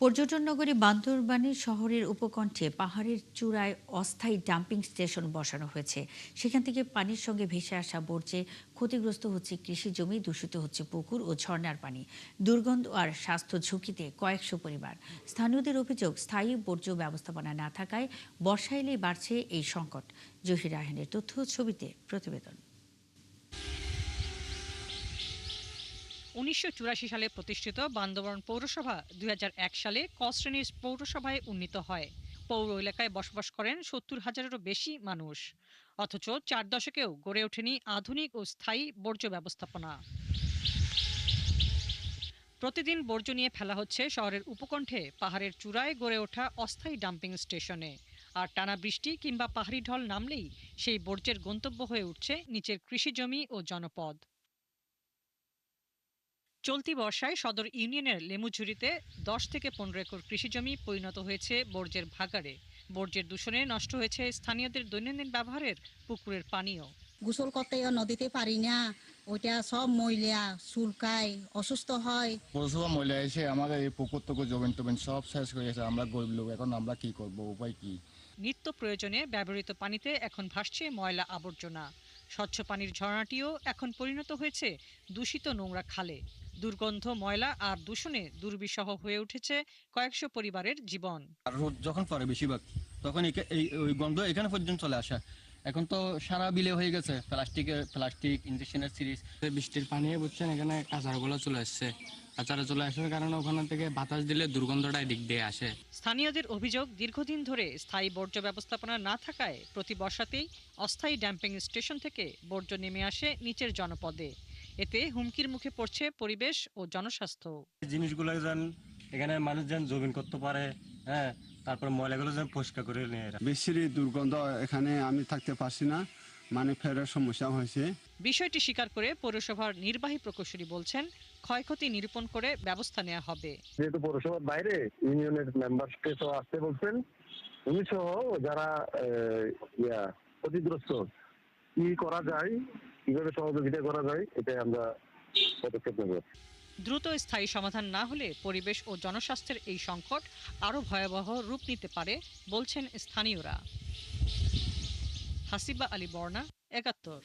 পর্যটন নগরী বান্দরবানের শহরের উপকণ্ঠে পাহাড়ের চূড়ায় অস্থায়ী ডাম্পিং স্টেশন বসানো হয়েছে। সেখান থেকে পানির সঙ্গে ভেসে আসা বর্জ্যে ক্ষতিগ্রস্ত হচ্ছে কৃষিজমি, দূষিত হচ্ছে পুকুর ও ঝর্ণার পানি। দুর্গন্ধ আর স্বাস্থ্য ঝুঁকিতে কয়েকশো পরিবার। স্থানীয়দের অভিযোগ, স্থায়ী বর্জ্য ব্যবস্থাপনা না থাকায় বর্ষা এলেই বাড়ছে এই সংকট। জহির রায়হানের তথ্য, ছবিতে প্রতিবেদন। ১৯৮৪ সালে প্রতিষ্ঠিত বান্দরবান পৌরসভা ২০০১ সালে ক শ্রেণীর পৌরসভায় উন্নীত হয়। পৌর এলাকায় বসবাস করেন ৭০,০০০-এরও বেশি মানুষ। অথচ ৪ দশকেও গড়ে ওঠেনি আধুনিক ও স্থায়ী বর্জ্য ব্যবস্থাপনা। প্রতিদিন বর্জ্য নিয়ে ফেলা হচ্ছে শহরের উপকণ্ঠে পাহাড়ের চূড়ায় গড়ে ওঠা অস্থায়ী ডাম্পিং স্টেশনে। আর টানা বৃষ্টি কিংবা পাহাড়ি ঢল নামলেই সেই বর্জ্যের গন্তব্য হয়ে উঠছে নিচের কৃষিজমি ও জনপদ। চলতি বর্ষায় সদর ইউনিয়নের লেমুঝুরিতে ১০ থেকে ১৫ একর কৃষিজমি পরিণত হয়েছে বর্জ্যের ভাগাড়ে। বর্জ্যের দূষণে নষ্ট হয়েছে স্থানীয়দের দৈনন্দিন ব্যবহারের পুকুরের পানিও। গোসল করতে নদীতে পারি না, ওইটা সব ময়লা চুলকায়, অসুস্থ হয়। পৌরসভা মহিলা এসে আমাদের এই পুকুর টুকুর জমিন টবিন সব শেষ হয়ে গেছে। আমরা গরিব লোক, এখন আমরা কি করব, উপায় কি? নিত্য প্রয়োজনে ব্যবহৃত পানিতে এখন ভাসছে ময়লা আবর্জনা। স্বচ্ছ পানির ঝরনাটিও এখন পরিণত হয়েছে দূষিত নোংরা খালে। দুর্গন্ধ, ময়লা আর দূষণে দুর্বিষহ হয়ে উঠেছে কয়েকশো পরিবারের জীবন। আর রোদ যখন পড়ে বেশিরভাগ, তখন ওই গন্ধ এখানে পর্যন্ত চলে আসে। এখন তো সারা বিলে হয়ে গেছে প্লাস্টিক ইঞ্জেকশনের সিরিজ। বৃষ্টির পানি বুঝছেন, এখানে কাঁচারাগুলো চলে আসছে। কাঁচারা চলে আসার কারণে ওখানে থেকে বাতাস দিলে দুর্গন্ধটা এদিক দিয়ে আসে। স্থানীয়দের অভিযোগ, দীর্ঘদিন ধরে স্থায়ী বর্জ্য ব্যবস্থাপনা না থাকায় প্রতি বর্ষাতেই অস্থায়ী ড্যাম্পিং স্টেশন থেকে বর্জ্য নেমে আসে নিচের জনপদে। এতে হুমকির মুখে পড়ছে পরিবেশ ও জনস্বাস্থ্য। জিনিসগুলো যেন এখানে মানুষ যেন জমিন করতে পারে, হ্যাঁ, তারপর ময়লাগুলো যেন পরিষ্কার করে নিয়ে। বেশি দুর্গন্ধ, এখানে আমি থাকতে পারছি না, মানে ফেরার সমস্যা হয়েছে। বিষয়টি স্বীকার করে পৌরসভার নির্বাহী প্রকৌশলী বলছেন, ক্ষয়ক্ষতি নিরূপণ করে ব্যবস্থা নেওয়া হবে। যেহেতু পৌরসভার বাইরে ইউনিয়নের মেম্বারকে তো আসতে বলছেন, উনি সহ যারা ক্ষতিগ্রস্ত, কি করা যায়, কিভাবে সহযোগিতা করা যায়, এটাই আমরা পদক্ষেপ নেব। দ্রুত স্থায়ী সমাধান না হলে পরিবেশ ও জনস্বাস্থ্যের এই সংকট আরও ভয়াবহ রূপ নিতে পারে বলছেন স্থানীয়রা। হাসিবা আলী বর্ণা, ৭১।